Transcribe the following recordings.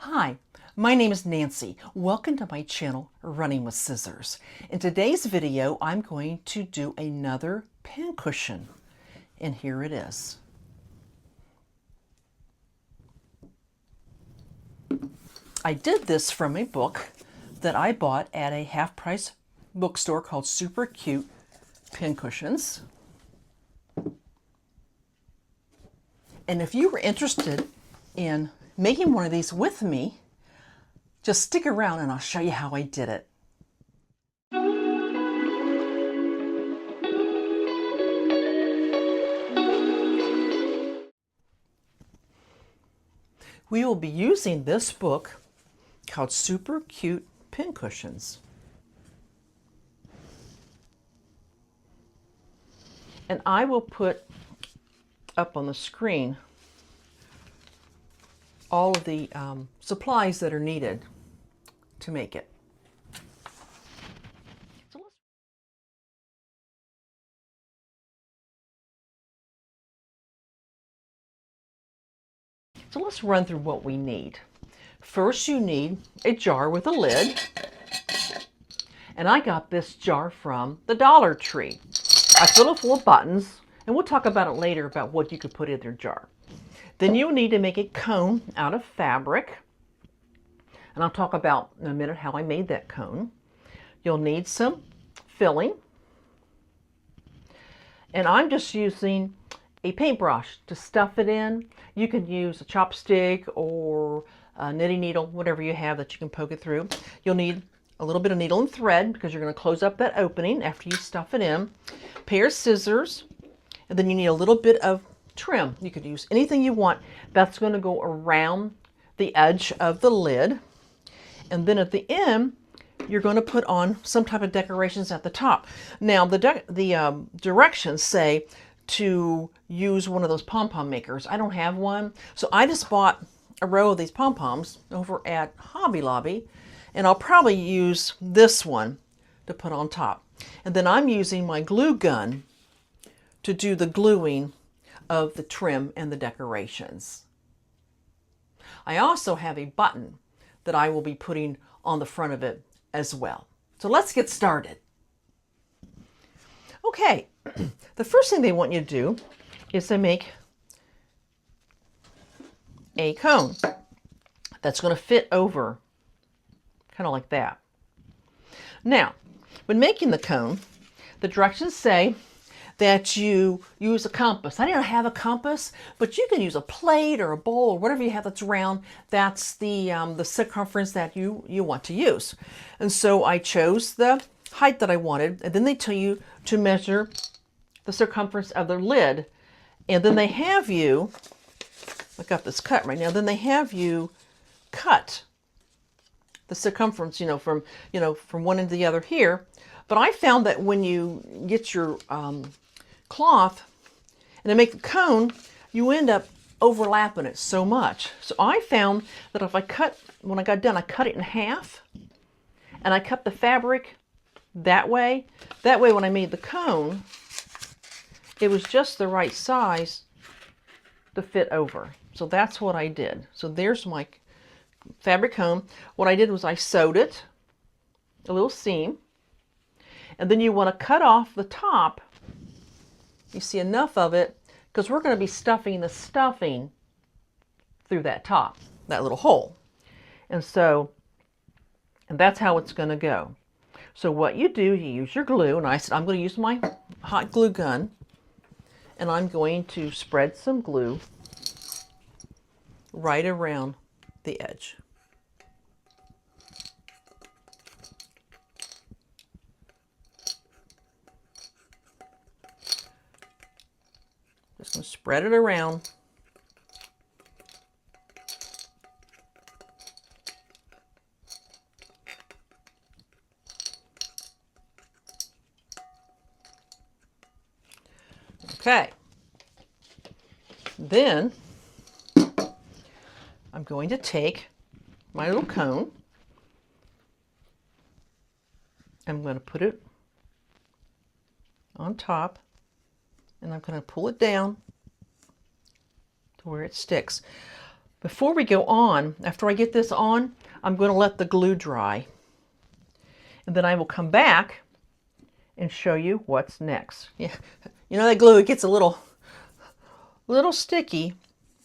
Hi, my name is Nancy. Welcome to my channel, Running with Scissors. In today's video, I'm going to do another pincushion, and here it is. I did this from a book that I bought at a half-price bookstore called Super Cute Pincushions. And if you were interested in making one of these with me, just stick around and I'll show you how I did it. We will be using this book called Super Cute Pincushions. And I will put up on the screen all of the supplies that are needed to make it. So let's run through what we need. First, you need a jar with a lid. And I got this jar from the Dollar Tree. I filled it full of buttons, and we'll talk about it later about what you could put in your jar. Then you'll need to make a cone out of fabric. And I'll talk about in a minute how I made that cone. You'll need some filling. And I'm just using a paintbrush to stuff it in. You can use a chopstick or a knitting needle, whatever you have that you can poke it through. You'll need a little bit of needle and thread because you're going to close up that opening after you stuff it in. A pair of scissors, and then you need a little bit of trim. You could use anything you want. That's going to go around the edge of the lid. And then at the end, you're going to put on some type of decorations at the top. Now, the directions say to use one of those pom-pom makers. I don't have one, so I just bought a row of these pom-poms over at Hobby Lobby, and I'll probably use this one to put on top. And then I'm using my glue gun to do the gluing of the trim and the decorations. I also have a button that I will be putting on the front of it as well. So let's get started. Okay, the first thing they want you to do is to make a cone that's going to fit over, kind of like that. Now, when making the cone, the directions say that you use a compass. I didn't have a compass, but you can use a plate or a bowl or whatever you have that's round. That's the circumference that you want to use. And so I chose the height that I wanted, and then they tell you to measure the circumference of the lid. And then they have you, I got this cut right now, then they have you cut the circumference, from one end to the other here. But I found that when you get your cloth and to make the cone, you end up overlapping it so much. So I found that if when I got done, I cut it in half, and I cut the fabric that way. That way, when I made the cone, it was just the right size to fit over. So that's what I did. So there's my fabric cone. What I did was I sewed it, a little seam, and then you want to cut off the top. You see enough of it because we're going to be stuffing the stuffing through that top, that little hole. And that's how it's going to go. So what you do, you use your glue, and I said I'm going to use my hot glue gun, and I'm going to spread some glue right around the edge. Just going to spread it around. Okay. Then I'm going to take my little cone. I'm going to put it on top, and I'm going to pull it down to where it sticks. Before we go on, after I get this on, I'm going to let the glue dry. And then I will come back and show you what's next. Yeah, you know that glue, it gets a little sticky,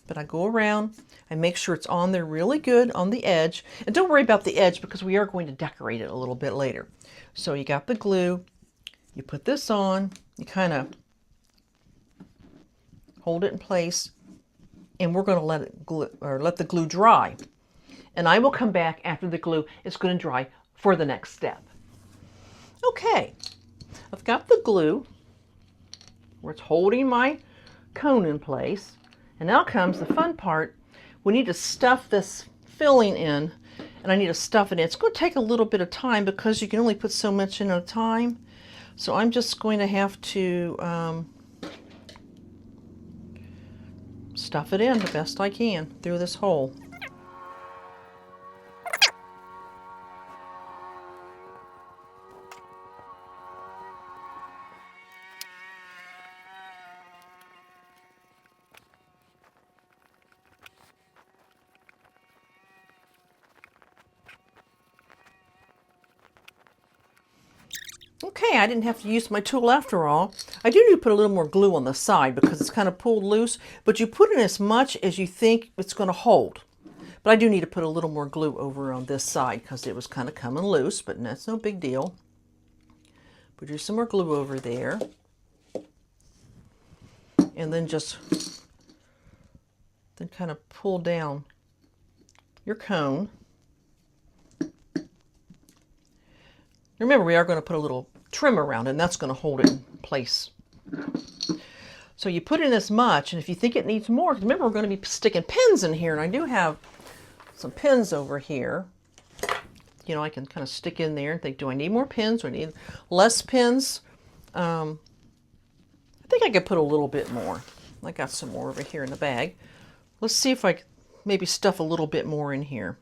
but I go around and make sure it's on there really good on the edge. And don't worry about the edge because we are going to decorate it a little bit later. So you got the glue, you put this on, you kind of hold it in place, and we're going to let the glue dry. And I will come back after the glue is going to dry for the next step. Okay, I've got the glue where it's holding my cone in place. And now comes the fun part. We need to stuff this filling in, and I need to stuff it in. It's going to take a little bit of time because you can only put so much in at a time. So I'm just going to have to stuff it in the best I can through this hole. Okay, I didn't have to use my tool after all. I do need to put a little more glue on the side because it's kind of pulled loose, but you put in as much as you think it's going to hold. But I do need to put a little more glue over on this side because it was kind of coming loose, but that's no big deal. Put some more glue over there. And then kind of pull down your cone. Remember, we are going to put a little trim around it, and that's going to hold it in place. So you put in as much, and if you think it needs more, remember we're going to be sticking pins in here, and I do have some pins over here. You know, I can kind of stick in there and think, do I need more pins or I need less pins? I think I could put a little bit more. I got some more over here in the bag. Let's see if I can maybe stuff a little bit more in here.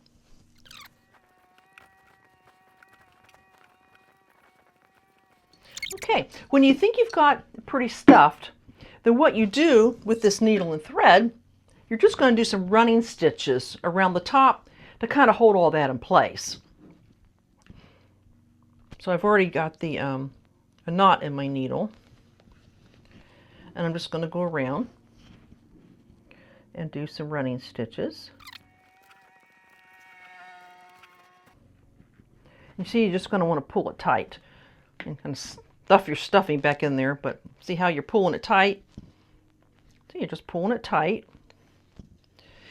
Okay, when you think you've got pretty stuffed, then what you do with this needle and thread, you're just going to do some running stitches around the top to kind of hold all that in place. So I've already got the a knot in my needle, and I'm just going to go around and do some running stitches. You see, you're just going to want to pull it tight and kind of stuff your stuffing back in there, but see how you're pulling it tight? So you're just pulling it tight.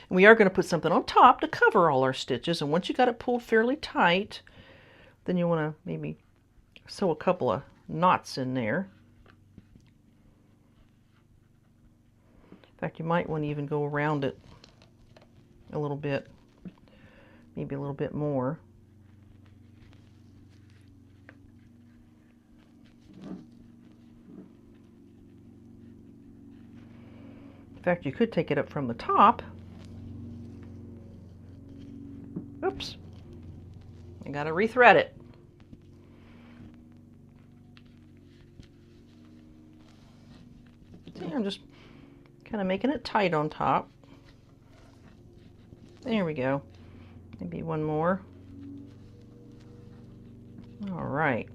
And we are going to put something on top to cover all our stitches, and once you got it pulled fairly tight, then you want to maybe sew a couple of knots in there. In fact, you might want to even go around it a little bit, maybe a little bit more. In fact, you could take it up from the top. Oops, I gotta rethread it. See, I'm just kind of making it tight on top. There we go. Maybe one more. All right.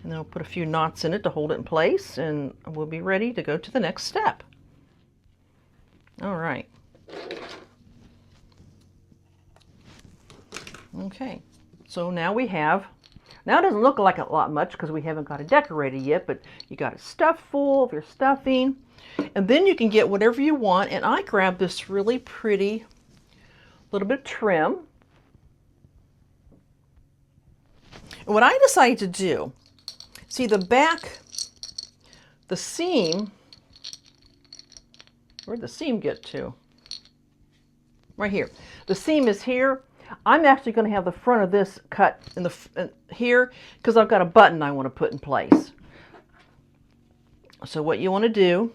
And then I'll put a few knots in it to hold it in place, and we'll be ready to go to the next step. All right. Okay, so now we have, now it doesn't look like a lot much because we haven't got it decorated yet, but you got it stuffed full of your stuffing, and then you can get whatever you want. And I grabbed this really pretty little bit of trim. And what I decided to do, see the back, the seam, where'd the seam get to? Right here. The seam is here. I'm actually going to have the front of this cut in here because I've got a button I want to put in place. So what you want to do,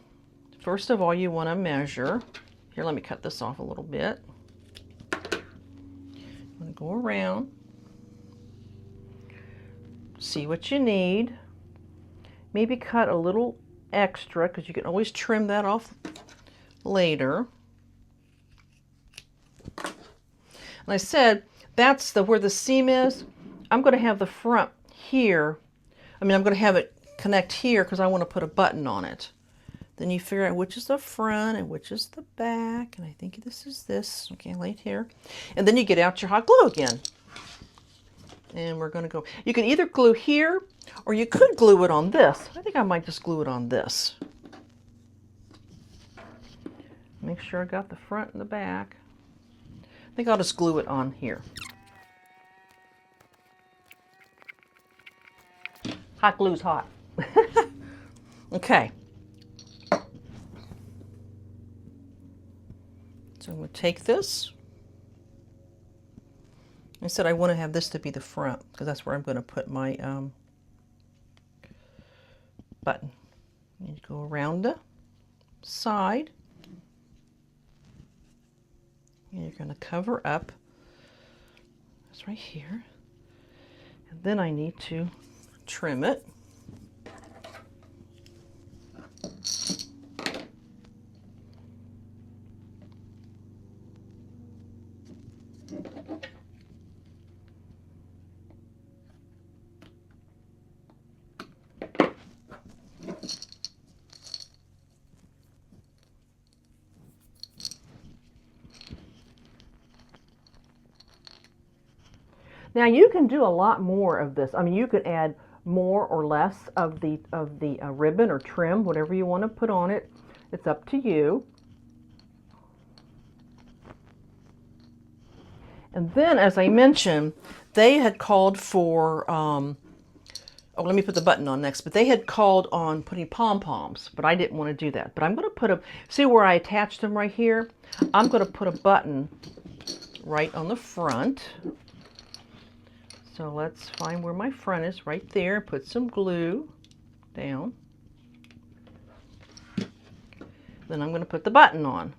first of all, you want to measure. Here, let me cut this off a little bit. I'm going to go around, see what you need. Maybe cut a little extra because you can always trim that off later. And I said, that's where the seam is. I'm going to have the front here. I'm going to have it connect here because I want to put a button on it. Then you figure out which is the front and which is the back. And I think this is this. Okay, right here. And then you get out your hot glue again. And we're going to go. You can either glue here or you could glue it on this. I think I might just glue it on this. Make sure I got the front and the back. I think I'll just glue it on here. Hot glue's hot. Okay. So I'm going to take this. I said I want to have this to be the front because that's where I'm going to put my button. You go around the side. And you're going to cover up. That's right here. And then I need to trim it. Now you can do a lot more of this. I mean, you could add more or less of the ribbon or trim, whatever you want to put on it. It's up to you. And then, as I mentioned, they had called for, oh, let me put the button on next, but they had called on putting pom-poms, but I didn't want to do that. But I'm going to put a, see where I attached them right here? I'm going to put a button right on the front. So let's find where my front is, right there. Put some glue down. Then I'm going to put the button on.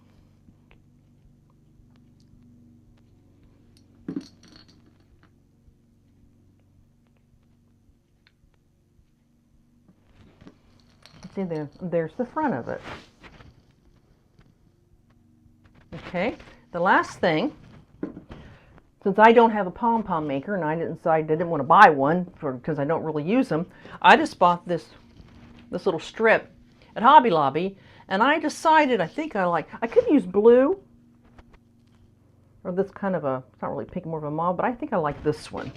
See, there's the front of it. Okay, the last thing, since I don't have a pom-pom maker and I didn't want to buy one because I don't really use them, I just bought this little strip at Hobby Lobby, and I decided I could use blue or this kind of a, it's not really pink, more of a mauve, but I think I like this one.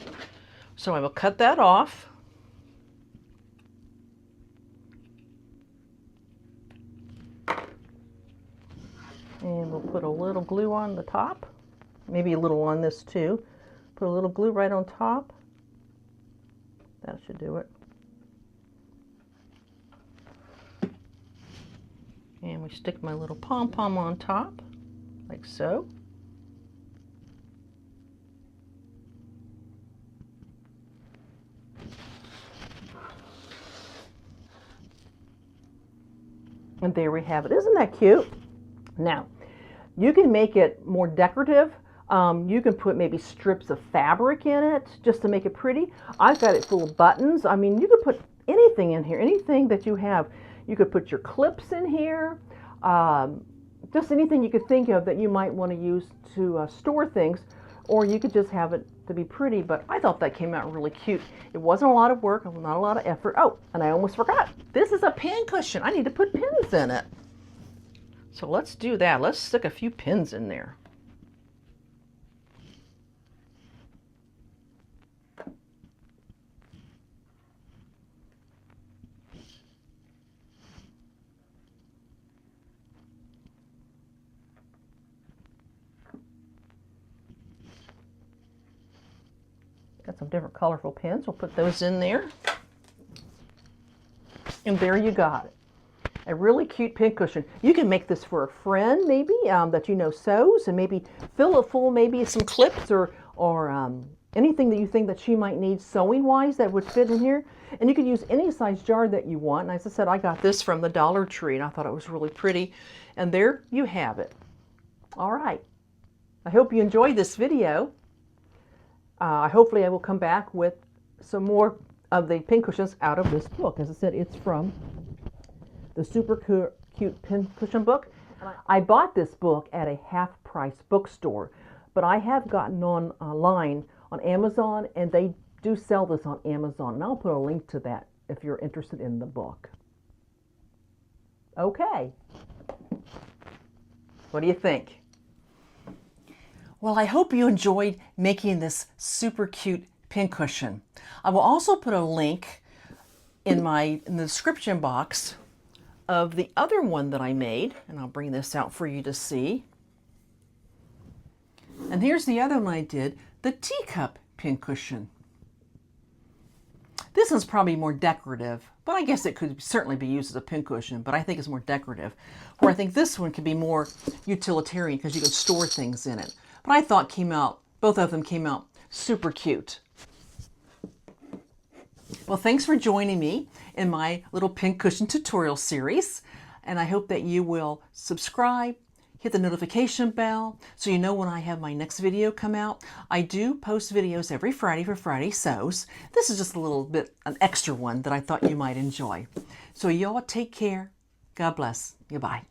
So I will cut that off. And we'll put a little glue on the top. Maybe a little on this too. Put a little glue right on top. That should do it. And we stick my little pom-pom on top, like so. And there we have it. Isn't that cute? Now, you can make it more decorative. You can put maybe strips of fabric in it just to make it pretty. I've got it full of buttons. I mean, you could put anything in here, anything that you have. You could put your clips in here, just anything you could think of that you might want to use to store things, or you could just have it to be pretty. But I thought that came out really cute. It wasn't a lot of work, not a lot of effort. Oh, and I almost forgot. This is a pincushion. I need to put pins in it. So let's do that. Let's stick a few pins in there. Got some different colorful pins. We'll put those in there. And there you got it. A really cute pincushion. You can make this for a friend maybe that you know sews, and maybe fill it full, maybe some clips or anything that you think that she might need sewing wise that would fit in here. And you can use any size jar that you want. And as I said, I got this from the Dollar Tree and I thought it was really pretty. And there you have it. All right. I hope you enjoyed this video. Hopefully I will come back with some more of the pincushions out of this book. As I said, it's from the Super Cute Pincushion book. I bought this book at a half-price bookstore, but I have gotten online on Amazon, and they do sell this on Amazon, and I'll put a link to that if you're interested in the book. Okay. What do you think? Well, I hope you enjoyed making this super cute pincushion. I will also put a link in the description box of the other one that I made, and I'll bring this out for you to see. And here's the other one I did, the teacup pincushion. This one's probably more decorative, but I guess it could certainly be used as a pincushion, but I think it's more decorative. Where I think this one could be more utilitarian because you could store things in it. But I thought both of them came out super cute. Well, thanks for joining me in my little pincushion tutorial series, and I hope that you will subscribe, hit the notification bell so you know when I have my next video come out. I do post videos every Friday for Friday Sews. This is just a little bit, an extra one that I thought you might enjoy. So y'all take care. God bless. Goodbye.